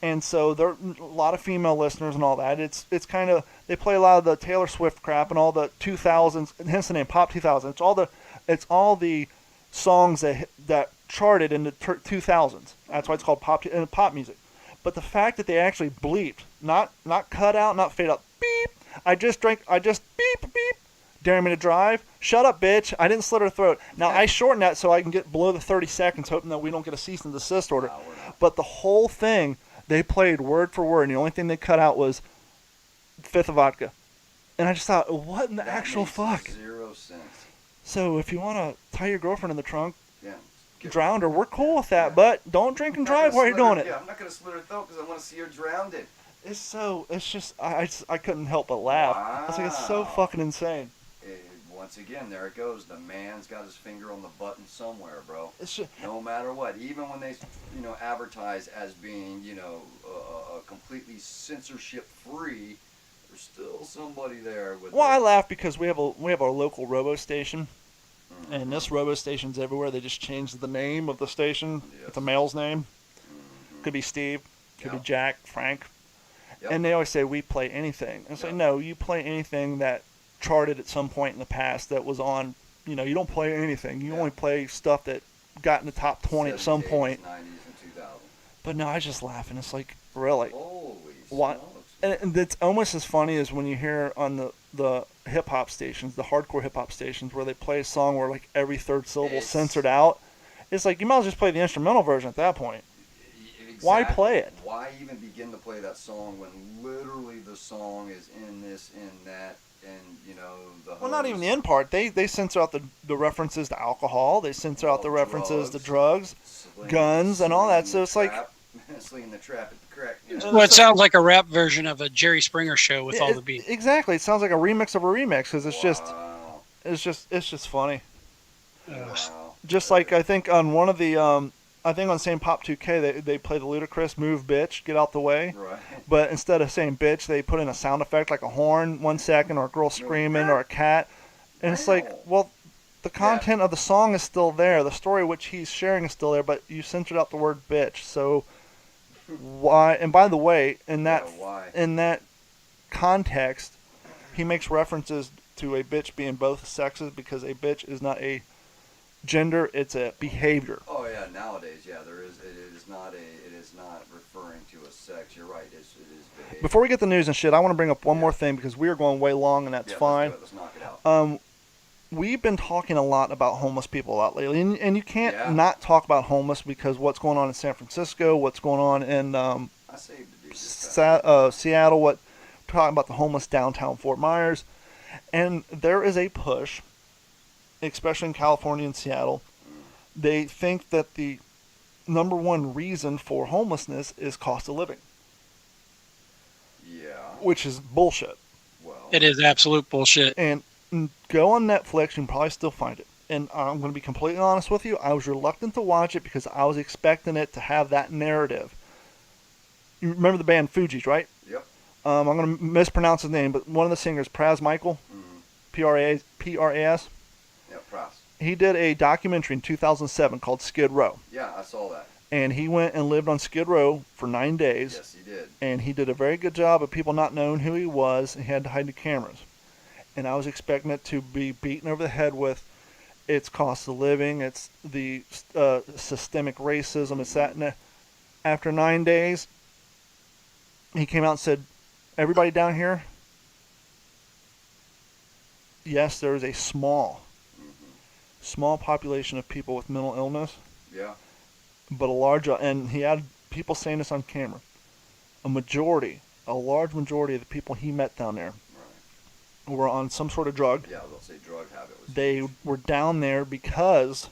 And so there are a lot of female listeners and all that. It's kind of they play a lot of the Taylor Swift crap and all the 2000s, hence the name Pop 2000. It's all the songs that charted in the 2000s. That's why it's called pop music. But the fact that they actually bleeped, not cut out, not fade out, beep. I just beep beep. Dare me to drive? Shut up, bitch. I didn't slit her throat. Now I shorten that so I can get below the 30 seconds, hoping that we don't get a cease and desist order. No, we're not. But the whole thing, they played word for word, and the only thing they cut out was fifth of vodka. And I just thought, what in the That actual makes fuck? 0 sense. So if you want to tie your girlfriend in the trunk, Yeah. drown her, we're cool with that, Yeah. but don't drink and I'm not drive gonna while you're slit her- doing it. Yeah, I'm not gonna slit her throat because I want to see her drowned. It's just, I couldn't help but laugh. I was like, it's so Wow. fucking insane. Once again, there it goes. The man's got his finger on the button somewhere, bro. It's just, No matter what, even when they, advertise as being, completely censorship free, there's still somebody there with. well, I the- laugh because we have our local robo station, and this robo station's everywhere. They just changed the name of the station. Yes. It's a male's name. Mhm. Could be Steve. Could be Yep. Jack, Frank. Yep. And they always say we play anything. And it's like, Yep. no, you play anything that charted at some point in the past that was on. You don't play anything. You Yeah. only play stuff that got in the top 20 at some 70s, point. 90s, and 2000s. But no, I just laugh, and it's like, really. Holy What? smokes. And it's almost as funny as when you hear on the hip hop stations, the hardcore hip hop stations, where they play a song where like every third syllable is It's- censored out. It's like you might as well just play the instrumental version at that point. Why Exactly. play it? Why even begin to play that song when literally the song is in this, in that, and the. Well, not even the hose, end part. They censor out the references to alcohol. They censor out the references to drugs. guns and all that, so it's like- slinging the trap at the crack. Well, it sounds like a rap version of a Jerry Springer show with all It- the beats. Exactly. It sounds like a remix of a remix because it's Wow. just funny. Wow. Just like I think on one of the I think on the same Pop 2K they play the ludicrous "Move Bitch, Get Out the Way," Right. but instead of saying "bitch," they put in a sound effect like a horn 1 second or a girl screaming or a cat, and it's like, Wow. well, the content of the song is still there, the story which he's sharing is still there, but you censored out the word "bitch." So why? And by the way, in that Yeah, why? in that context, he makes references to a bitch being both sexes because a bitch is not a gender, it's a behavior. Oh yeah, nowadays, yeah, there is. It is not referring to a sex. You're right. It is behavior. Before we get the news and shit, I want to bring up one more thing because we are going way long and that's Yeah, fine. Let's knock it out. We've been talking a lot about homeless people a lot lately, and you can't Yeah. not talk about homeless because what's going on in San Francisco, what's going on in I saved the dude. this time. Seattle, what talking about the homeless downtown Fort Myers, And there is a push, especially in California and Seattle. They think that the number one reason for homelessness is cost of living, Yeah. which is bullshit. Well. It is absolute bullshit. And go on Netflix, you can probably still find it. And I'm going to be completely honest with you, I was reluctant to watch it because I was expecting it to have that narrative. You remember the band Fugees, right? Yep. I'm going to mispronounce his name, but one of the singers, Pras Michael, Pras. Yeah, Price. He did a documentary in 2007 called Skid Row. Yeah, I saw that. And he went and lived on Skid Row for 9 days. Yes, he did. And he did a very good job of people not knowing who he was, and he had to hide the cameras. And I was expecting it to be beaten over the head with its cost of living, it's the systemic racism, it's that. And after 9 days, he came out and said, everybody down here, yes, there is a small population of people with mental illness, Yeah. but a large, and he had people saying this on camera, a large majority of the people he met down there Right. were on some sort of drug. Yeah, they'll say drug habit was They huge. were down there because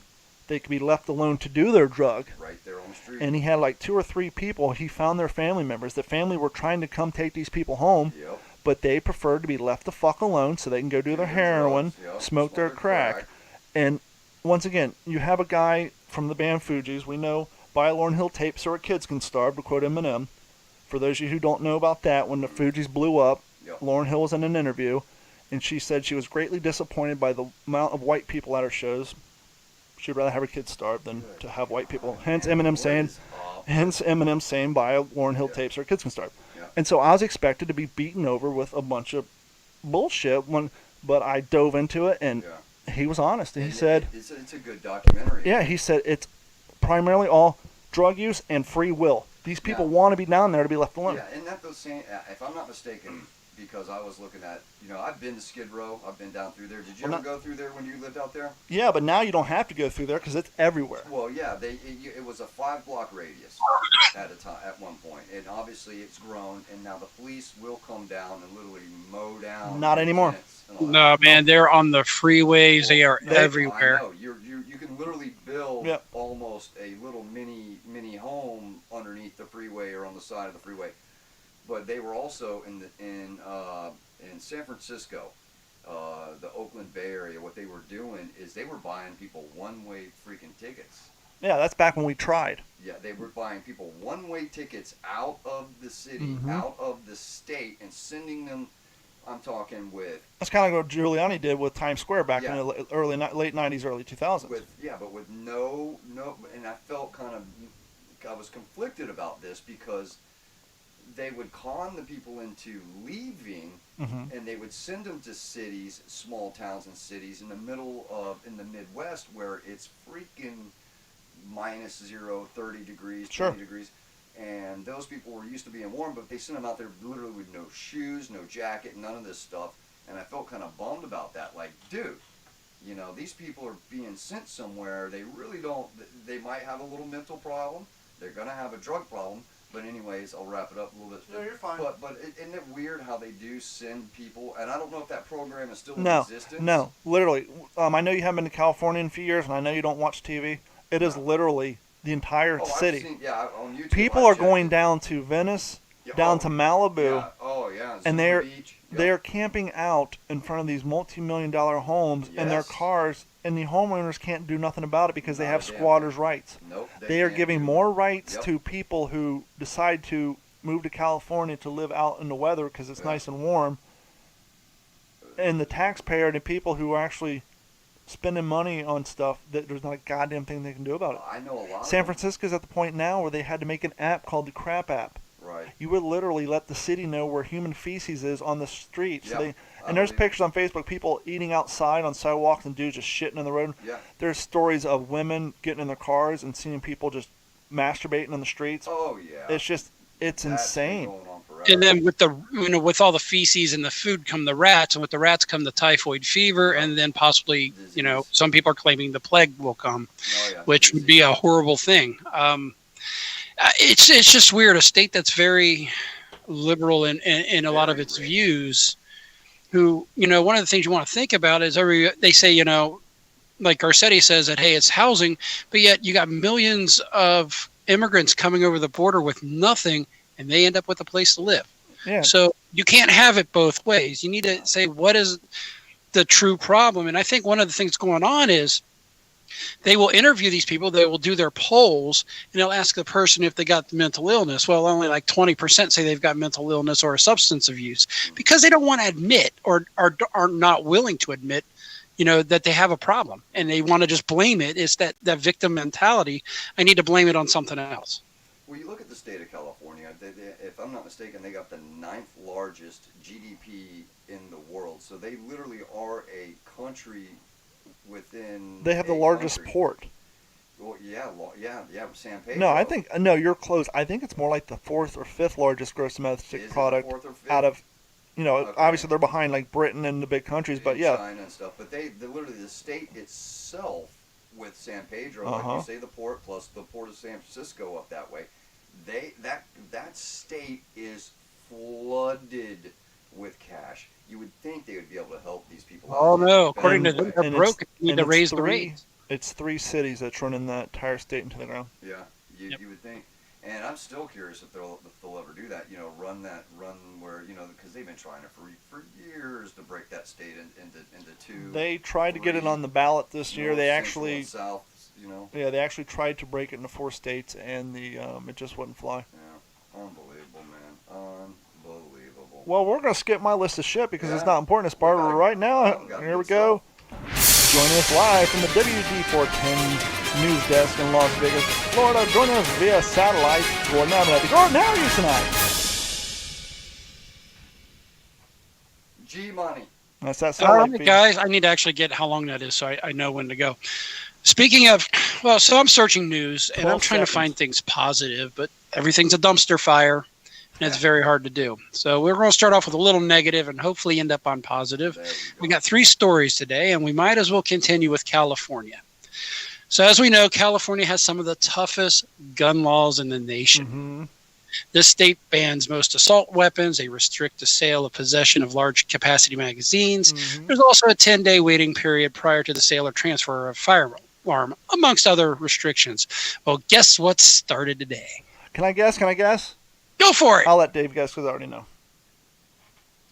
they could be left alone to do their drug. Right there on the street. And he had like 2 or 3 people, he found their family members. The family were trying to come take these people home, Yep. but they preferred to be left the fuck alone so they can go do their heroin, drugs, yep, smoke their crack. And once again, you have a guy from the band Fugees. We know buy a Lauryn Hill tape so our kids can starve, to quote Eminem. For those of you who don't know about that, when the Fugees blew up, Yep. Lauryn Hill was in an interview, and she said she was greatly disappointed by the amount of white people at her shows. She'd rather have her kids starve than to have white people. Hence Eminem saying buy a Lauryn Hill tape so our kids can starve. Yeah. And so I was expected to be beaten over with a bunch of bullshit, but I dove into it, and Yeah. he was honest. And he And said, it's a good documentary. yeah, he said it's primarily all drug use and free will. These people Yeah. want to be down there to be left alone. Yeah, and that those same, if I'm not mistaken, because I was looking at, I've been to Skid Row, I've been down through there. Did you Well, ever go through there when you lived out there? Yeah, but now you don't have to go through there because it's everywhere. Well, yeah, it was a 5-block radius at one point, and obviously it's grown, and now the police will come down and literally mow down. Not anymore. tenants and all that. No, man, they're on the freeways. They are I everywhere. know. You can literally build Yep. almost a little mini home underneath the freeway or on the side of the freeway. But they were also in San Francisco, the Oakland Bay Area. What they were doing is they were buying people one-way freaking tickets. Yeah, that's back when we tried. Yeah, they were buying people one-way tickets out of the city, Mhm. out of the state, and sending them. I'm talking with That's kind of what Giuliani did with Times Square back in Yeah. the late 90s, early 2000s. but with no, and I felt I was conflicted about this because they would con the people into leaving, Mhm. and they would send them to cities, small towns and cities in the Midwest where it's freaking -0, 30 degrees, Sure. 20 degrees. And those people were used to being warm, but they sent them out there literally with no shoes, no jacket, none of this stuff. And I felt kind of bummed about that. Like, dude, these people are being sent somewhere. They really don't, they might have a little mental problem. They're going to have a drug problem. But anyways, I'll wrap it up a little bit. No, you're fine. But isn't it weird how they do send people, and I don't know if that program is still in No, existence. no, literally. I know you haven't been to California in a few years, and I know you don't watch TV. It is No. literally the entire Oh, city. I've seen, on YouTube. People I are checked going it. down to Venice, Yeah, down to Malibu, Yeah. Oh, yeah. and Zuma they're Beach. Yep. they're camping out in front of these multi-million-dollar homes in their Yes. cars, and the homeowners can't do nothing about it because they Not have a damn squatters' rights. Nope. They are can't giving do- more rights Yep. to people who decide to move to California to live out in the weather because it's Yeah. nice and warm, and the taxpayer and the people who are actually spending money on stuff that there's not a goddamn thing they can do about it. I know a lot. San of them. Francisco's at the point now where they had to make an app called the Crap app. Right. You would literally let the city know where human feces is on the street. So Yep. and there's believe it. pictures on Facebook, people eating outside on sidewalks and dudes just shitting in the road. Yeah. There's stories of women getting in their cars and seeing people just masturbating in the streets. Oh yeah. It's just, it's That's been insane. going on forever. And then with all the feces and the food come the rats, and with the rats come the typhoid fever, and then possibly, Disease. some people are claiming the plague will come, Oh, yeah. which would be a horrible thing. It's just weird. A state that's very liberal in a lot of its Very rich. views who, one of the things you want to think about is they say, like Garcetti says that, hey, it's housing, but yet you got millions of immigrants coming over the border with nothing, and they end up with a place to live. Yeah. So you can't have it both ways. You need to say, what is the true problem? And I think one of the things going on is they will interview these people, they will do their polls, and they'll ask the person if they got the mental illness. Well, only like 20% say they've got mental illness or a substance abuse because they don't want to admit or are not willing to admit that they have a problem, and they want to just blame it. It's that victim mentality. I need to blame it on something else. Well, you look at the state of California, if I'm not mistaken, they got the 9th largest GDP in the world. So they literally are a country within. They have the largest port. Well, yeah, San Pedro. No, you're close. I think it's more like the 4th or 5th largest gross domestic product out of. Okay. Obviously they're behind like Britain and the big countries, but yeah. China and stuff. But literally the state itself with San Pedro, like you say, the port plus the port of San Francisco up that way, that state is flooded with cash. You would think they would be able to help these people out. Oh no! According to them, they're broke. You need to raise the rates. It's 3 cities that's running that entire state into the ground. Yeah, you would think. And I'm still curious if they'll ever do that. Run where because they've been trying it for years to break that state into 2. They tried to get it on the ballot this year. They actually South. Yeah, they actually tried to break it into 4 states, and it just wouldn't fly. Yeah, unbelievable, man, unbelievable. Well, we're gonna skip my list of shit because it's not important. It's part of it right now. Here we go. Joining us live from the WD410 news desk in Las Vegas, Florida. Joining us via satellite, Gordon Abernathy. Gordon, how are you tonight? G-Money. That's that satellite feed. Guys, I need to actually get how long that is so I know when to go. Speaking of, so I'm searching news, and I'm trying to find things positive, but everything's a dumpster fire, and it's very hard to do. So we're going to start off with a little negative and hopefully end up on positive. We got 3 stories today, and we might as well continue with California. So as we know, California has some of the toughest gun laws in the nation. Mm-hmm. This state bans most assault weapons. They restrict the sale of possession of large capacity magazines. Mm-hmm. There's also a 10-day waiting period prior to the sale or transfer of a firearm, amongst other restrictions. Well, guess what started today? Can I guess? Go for it. I'll let Dave guess because I already know.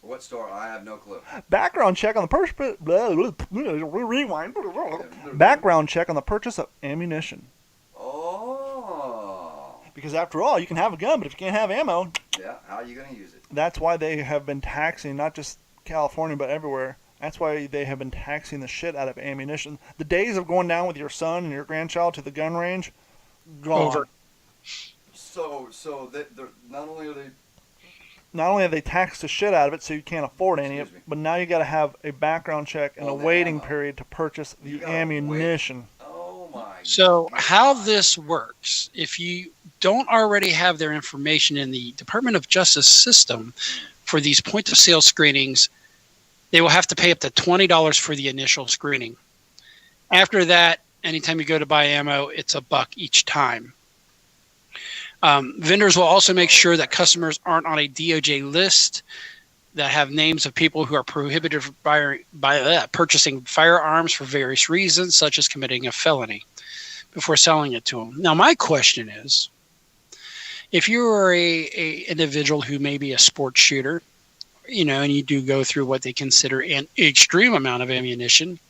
What store? I have no clue. Background check on the purchase. Rewind. Background check on the purchase of ammunition. Oh. Because after all, you can have a gun, but if you can't have ammo, yeah, how are you going to use it? That's why they have been taxing not just California but everywhere. That's why they have been taxing the shit out of ammunition. The days of going down with your son and your grandchild to the gun range, gone. Over. So they're not only are they. Not only have they taxed the shit out of it, so you can't afford any of it, but now you got to have a background check and a waiting period to purchase the ammunition. Oh my! So how this works? If you don't already have their information in the Department of Justice system for these point of sale screenings, they will have to pay up to $20 for the initial screening. After that, anytime you go to buy ammo, it's $1 each time. Vendors will also make sure that customers aren't on a DOJ list that have names of people who are prohibited by purchasing firearms for various reasons, such as committing a felony, before selling it to them. Now, my question is, if you are a individual who may be a sports shooter, and you do go through what they consider an extreme amount of ammunition,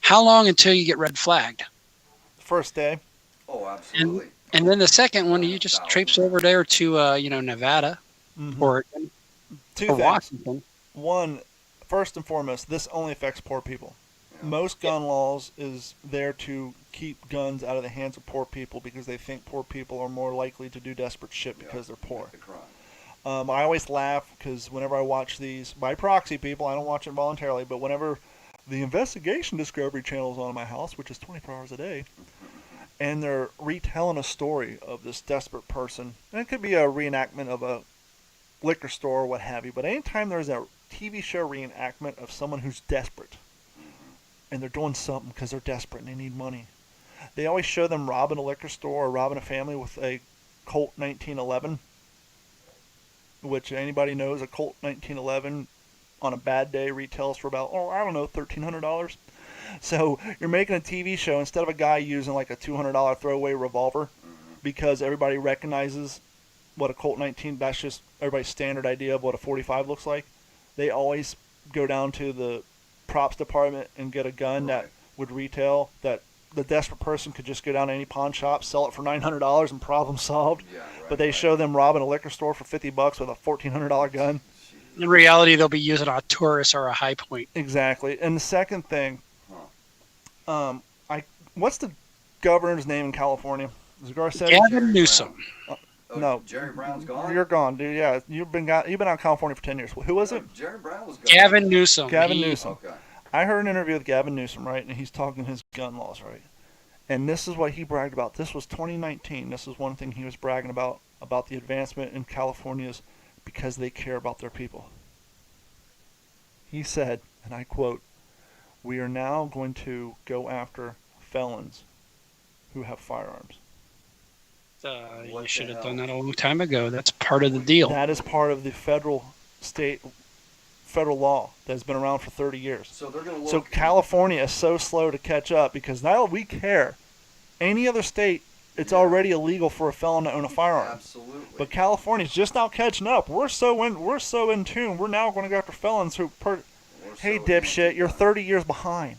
how long until you get red flagged? First day. Oh, absolutely. And then the second one, you just traipse over there to, Nevada, Oregon, or Washington. One, first and foremost, this only affects poor people. Yeah. Most gun laws is there to keep guns out of the hands of poor people because they think poor people are more likely to do desperate shit because they're poor. I always laugh because whenever I watch these, by proxy people, I don't watch it voluntarily, but whenever the Investigation Discovery Channel is on in my house, which is 24 hours a day, and they're retelling a story of this desperate person. And it could be a reenactment of a liquor store or what have you. But anytime there's a TV show reenactment of someone who's desperate, and they're doing something because they're desperate and they need money, they always show them robbing a liquor store or robbing a family with a Colt 1911, which anybody knows a Colt 1911 on a bad day retails for about, oh, I don't know, $1,300. So you're making a TV show instead of a guy using like a $200 throwaway revolver because everybody recognizes what a Colt 19. That's just everybody's standard idea of what a 45 looks like. They always go down to the props department and get a gun that would retail that the desperate person could just go down to any pawn shop, sell it for $900, and problem solved. Yeah, right, But they show them robbing a liquor store for $50 with a $1,400 gun. In reality, they'll be using a Taurus or a High Point. Exactly. And the second thing, Huh. what's the governor's name in California? Is it Garcetti? Gavin Newsom. Oh, No. Jerry Brown's gone? You're gone, dude. Yeah, you've been out of California for 10 years. Who was it? Jerry Brown was gone. Gavin Newsom. Gavin Newsom. Okay. I heard an interview with Gavin Newsom, right, and he's talking his gun laws, right? And this is what he bragged about. This was 2019. This is one thing he was bragging about the advancement in California's because they care about their people. He said, and I quote, "We are now going to go after felons who have firearms." What You should the have hell? done that a long time ago. That's part of the deal. That is part of the federal law that has been around for 30 years. So they're going to look. So California is so slow to catch up because now we care. Any other state, it's already illegal for a felon to own a firearm. Absolutely. But California's just now catching up. We're so in tune. We're now going to go after felons who. Hey, dipshit, you're 30 years behind.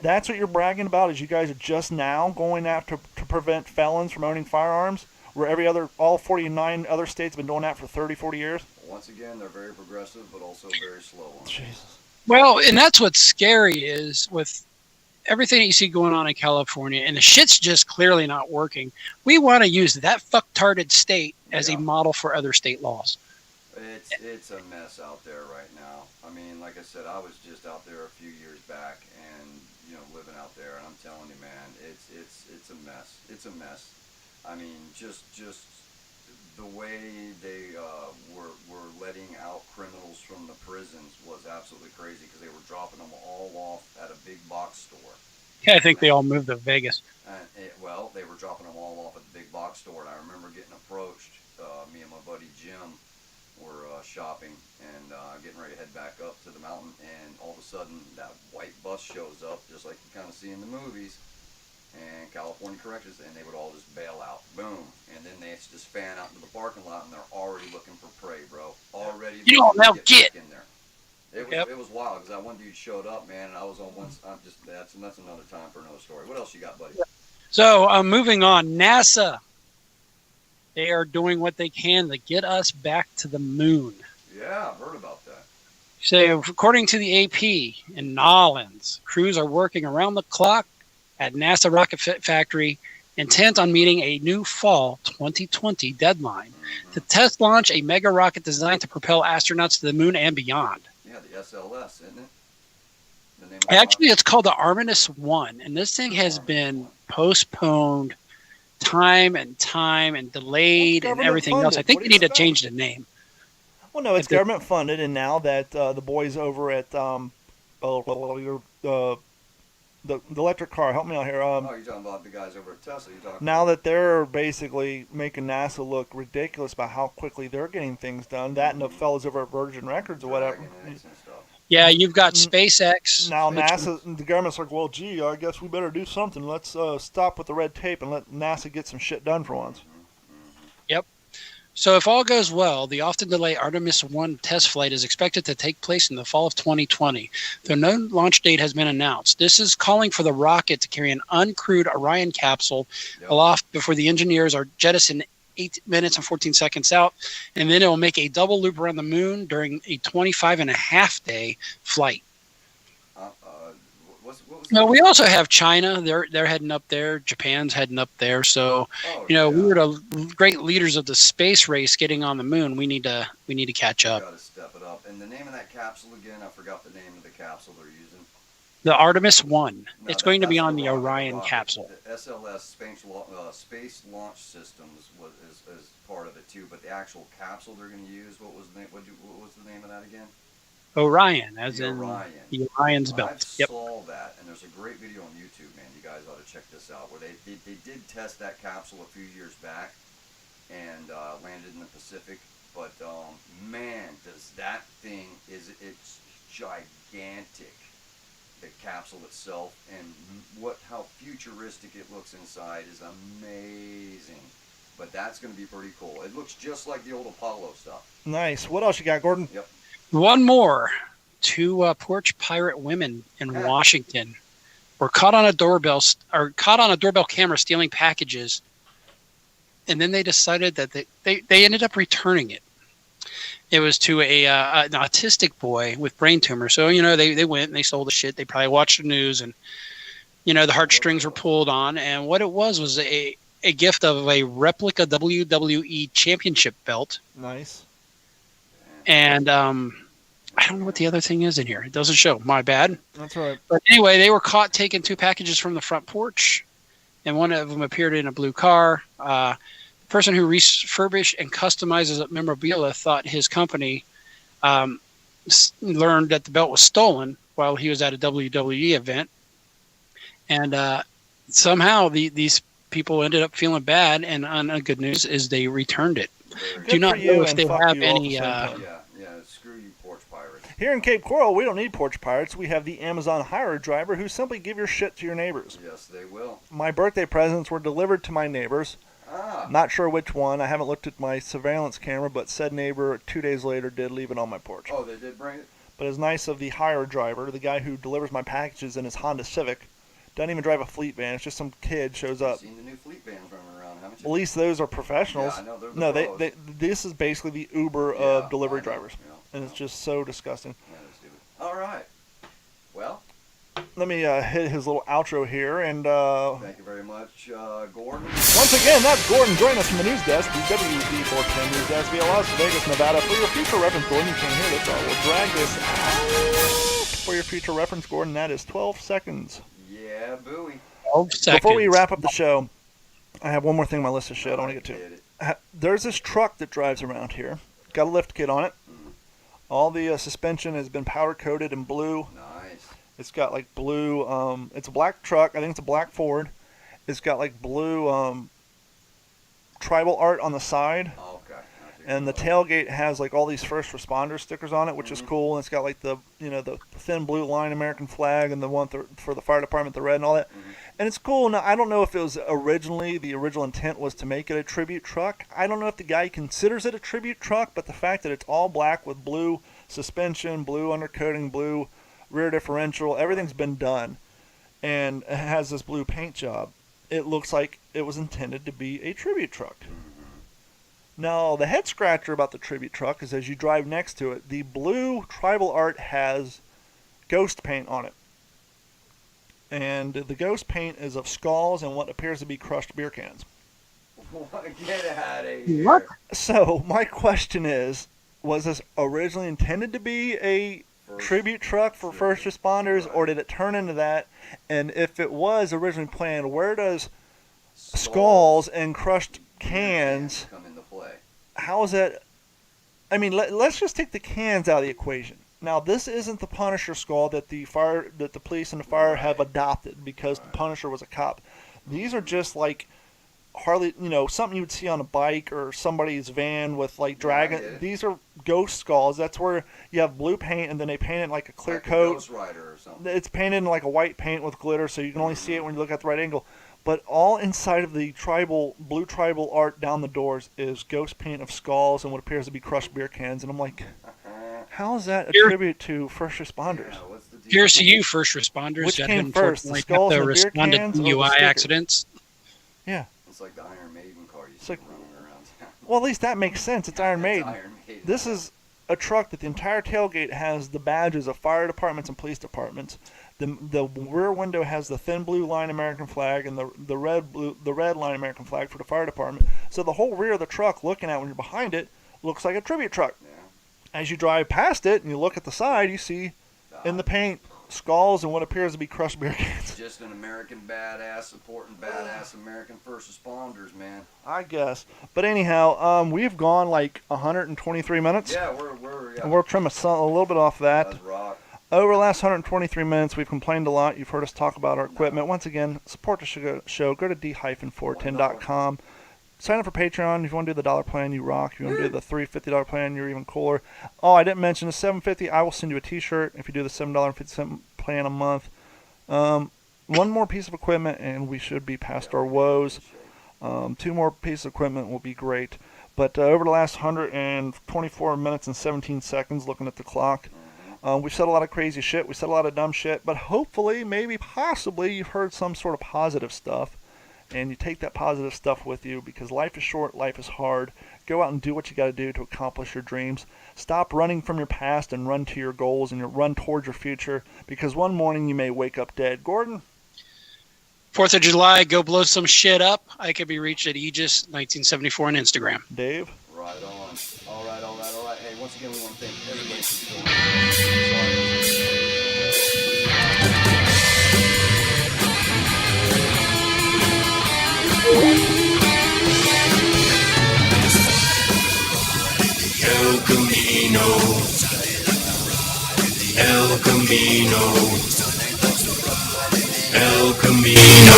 That's what you're bragging about. Is you guys are just now going after to prevent felons from owning firearms, where all 49 other states have been doing that for 30, 40 years. Once again, they're very progressive, but also very slow. Jesus. Well, and that's what's scary is with everything that you see going on in California, and the shit's just clearly not working. We want to use that fucktarded state as a model for other state laws. It's a mess out there right now. I mean, like I said, I was just out there a few years back, and living out there, and I'm telling you, man, it's a mess. It's a mess. I mean, just the way they were letting out criminals from the prisons was absolutely crazy because they were dropping them all off at a big box store. Yeah, I think they all moved to Vegas. Well, they were dropping them all off at the big box store, and I remember getting approached. Me and my buddy Jim were shopping and getting ready to head back up to the mountain, and all of a sudden that white bus shows up, just like you kind of see in the movies, and California Corrections, and they would all just bail out, boom, and then they just fan out into the parking lot, and they're already looking for prey, bro. Already. You don't now get in there. It was wild because that one dude showed up, man, and I was on one. That's another time for another story. What else you got, buddy? So moving on, NASA. They are doing what they can to get us back to the moon. Yeah, I've heard about that. So, according to the AP in Nolens, crews are working around the clock at NASA Rocket Factory, intent on meeting a new fall 2020 deadline to test launch a mega rocket designed to propel astronauts to the moon and beyond. Yeah, the SLS, isn't it? The name of Actually, it's called the Artemis 1, and this thing has been postponed time and delayed and everything else. I think they need to change the name. Well, no, it's government funded, and now that the boys over at the electric car, help me out here. you're talking about the guys over at Tesla. Now that they're basically making NASA look ridiculous about how quickly they're getting things done, that and the fellas over at Virgin Records or whatever. Yeah, you've got SpaceX. Now NASA, the government's like, well, gee, I guess we better do something. Let's stop with the red tape and let NASA get some shit done for once. Yep. So if all goes well, the often delayed Artemis 1 test flight is expected to take place in the fall of 2020, though no launch date has been announced. This is calling for the rocket to carry an uncrewed Orion capsule aloft before the engineers are jettisoned 8 minutes and 14 seconds out, and then it will make a double loop around the moon during a 25.5-day flight. No, we also have China. They're heading up there. Japan's heading up there. So, we were the great leaders of the space race getting on the moon. We need to catch up. Got to step it up. And the name of that capsule again? I forgot the name of the capsule they're using. The Artemis 1. No, it's going to be that's on the Orion capsule. The SLS Space Launch Systems is part of it too, but the actual capsule they're going to use, what was the name of that again? Orion, as the in Orion. the Orion's belt. I saw that, and there's a great video on YouTube, man. You guys ought to check this out, where they did test that capsule a few years back, and landed in the Pacific, But man, does that thing it's gigantic. The capsule itself and how futuristic it looks inside is amazing. But that's going to be pretty cool. It looks just like the old Apollo stuff. Nice. What else you got, Gordon? Yep. One more. Two porch pirate women in Washington were caught on a doorbell camera stealing packages, and then they decided that they ended up returning it. It was to an autistic boy with brain tumor. So, they went and they sold the shit. They probably watched the news and, the heartstrings were pulled on. And what it was a gift of a replica WWE championship belt. Nice. And I don't know what the other thing is in here. It doesn't show. My bad. That's right. But anyway, they were caught taking 2 packages from the front porch, and one of them appeared in a blue car. The person who refurbished and customizes memorabilia thought his company learned that the belt was stolen while he was at a WWE event. And somehow these people ended up feeling bad, and good news is they returned it. Do not know if they have any... Screw you, porch pirates. Here in Cape Coral, we don't need porch pirates. We have the Amazon Hire driver who simply give your shit to your neighbors. Yes, they will. My birthday presents were delivered to my neighbors. Not sure which one. I haven't looked at my surveillance camera, but said neighbor 2 days later did leave it on my porch. Oh, they did bring it? But it's nice of the Hire driver, the guy who delivers my packages in his Honda Civic. Doesn't even drive a fleet van. It's just some kid shows up. You've seen the new fleet vans running around, haven't you? At least those are professionals. Yeah, I know, they're the no, pros. this is basically the Uber of delivery I know, drivers. And it's just so disgusting. Yeah, that's stupid. All right. Well, let me hit his little outro here. And thank you very much, Gordon. Once again, that's Gordon. Join us from the news desk, the WD410 News Desk via Las Vegas, Nevada. For your future reference, Gordon, you can't hear this. I will drag this out. For your future reference, Gordon, that is 12 seconds. Yeah, buoy. 12 seconds. Before we wrap up the show, I have one more thing on my list of shit I want to get to. There's this truck that drives around here. Got a lift kit on it. All the suspension has been powder coated in blue. Nice. It's got like blue. It's a black truck. I think it's a black Ford. It's got like blue tribal art on the side. Oh, okay. And the tailgate has like all these first responder stickers on it, which is cool. And it's got like the the thin blue line American flag and the one for the fire department, the red and all that. And it's cool. Now I don't know if it was originally the original intent was to make it a tribute truck. I don't know if the guy considers it a tribute truck, but the fact that it's all black with blue suspension, blue undercoating, blue rear differential, everything's been done, and it has this blue paint job. It looks like it was intended to be a tribute truck. Now, the head scratcher about the tribute truck is as you drive next to it, the blue tribal art has ghost paint on it. And the ghost paint is of skulls and what appears to be crushed beer cans. Get out of here. What? So, my question is, was this originally intended to be a tribute truck for first responders, or did it turn into that? And if it was originally planned, where does skulls and crushed cans come into play? How is that? I mean, let's just take the cans out of the equation. Now, this isn't the Punisher skull that the police and the fire have adopted because the Punisher was a cop. These are just like Harley, something you would see on a bike or somebody's van with like dragon. These are ghost skulls. That's where you have blue paint and then they paint it like a clear coat. Ghost Rider or something. It's painted in like a white paint with glitter, so you can only see it when you look at the right angle. But all inside of the blue tribal art down the doors is ghost paint of skulls and what appears to be crushed beer cans. And I'm like, how is that a tribute to first responders? Yeah, what's the deal? Here's to you, first responders. Which that came first, the unfortunately skulls have to and the beer respond to cans or the DUI stickers? accidents. Yeah. It's like the Iron Maiden car you see like- running around town. Well, at least that makes sense. It's Iron Maiden. Iron Maiden. This is a truck that the entire tailgate has the badges of fire departments and police departments. The rear window has the thin blue line American flag and the red line American flag for the fire department. So the whole rear of the truck, looking at when you're behind it, looks like a tribute truck. Yeah. As you drive past it and you look at the side, you see in the paint skulls and what appears to be crushed beer cans. Just an American badass supporting badass American first responders, man. I guess. But anyhow, we've gone like 123 minutes. Yeah, we're And we'll trim a little bit off that. That's rock. Over the last 123 minutes, we've complained a lot. You've heard us talk about our equipment. Once again, support the show. Go to d-410.com. sign up for Patreon. If you want to do the dollar plan, you rock. If you want to do the $350 plan, you're even cooler. Oh, I didn't mention the $750. I will send you a T-shirt if you do the $7.50 plan a month. One more piece of equipment, and we should be past our woes. 2 more pieces of equipment will be great. But over the last 124 minutes and 17 seconds, looking at the clock, we've said a lot of crazy shit. We said a lot of dumb shit. But hopefully, maybe, possibly, you've heard some sort of positive stuff. And you take that positive stuff with you, because life is short, life is hard. Go out and do what you got to do to accomplish your dreams. Stop running from your past and run to your goals and run towards your future, because one morning you may wake up dead. Gordon? 4th of July, go blow some shit up. I can be reached at Aegis 1974 on Instagram. Dave? Right on. All right. Hey, once again, we want to thank everybody for joining. El Camino, El Camino, El Camino, El Camino.